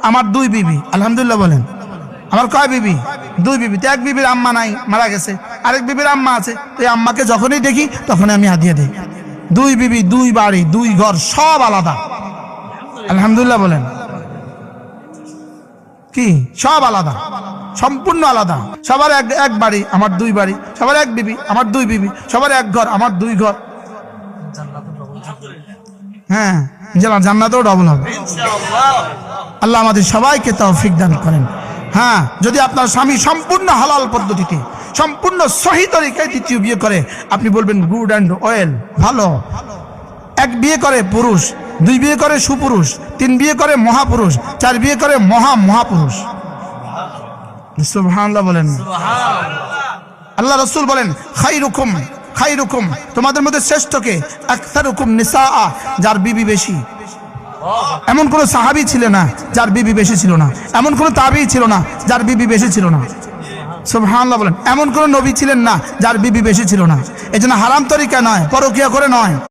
আমার দুই বিবি, আলহামদুলিল্লাহ বলেন। আমার কয় বিবি? দুই বিবি। তো এক বিবির আম্মা নাই, মারা গেছে, আরেক বিবির আম্মা আছে। তো এই আম্মাকে যখনই দেখি তখনই আমি হাদিয়া দিই। দুই বিবি, দুই বাড়ি, দুই ঘর, সব আলাদা। আলহামদুলিল্লাহ বলেন। কি সব আলাদা, সম্পূর্ণ আলাদা। সবার এক বাড়ি, আমার দুই বাড়ি। সবার এক বিবি, আমার দুই বিবি। সবার এক ঘর, আমার দুই ঘর। হ্যাঁ, জান্নাতেও ডবল হবে। আল্লাহ আমাদের সবাইকে তৌফিক দান করেন। হ্যাঁ, যদি আপনার স্বামী সম্পূর্ণ হালাল পদ্ধতিতে, সম্পূর্ণ সহি তরিকায় দ্বিতীয় বিয়ে করে, আপনি বলবেন গুড অ্যান্ড ওয়েল, ভালো। এক বিয়ে করে পুরুষ, দুই বিয়ে করে সুপুরুষ, তিন বিয়ে করে মহাপুরুষ, চার বিয়ে করে মহাপুরুষ। সুবহানাল্লাহ বলেন। আল্লাহ রাসূল বলেন খাইরুকুম, তোমাদের মধ্যে শ্রেষ্ঠকে আকসারুকুম নিসাআ, যার বিবি বেশি। এমন কোন সাহাবী ছিল না যার বিবি বেশি ছিল না, এমন কোন তাবেঈ ছিল না যার বিবি বেশি ছিল না। সুবহানাল্লাহ বলেন। এমন কোন নবী ছিলেন না যার বিবি বেশি ছিল না। এজন্য হারাম তরিকা নয়, পরকিয়া করে নয়।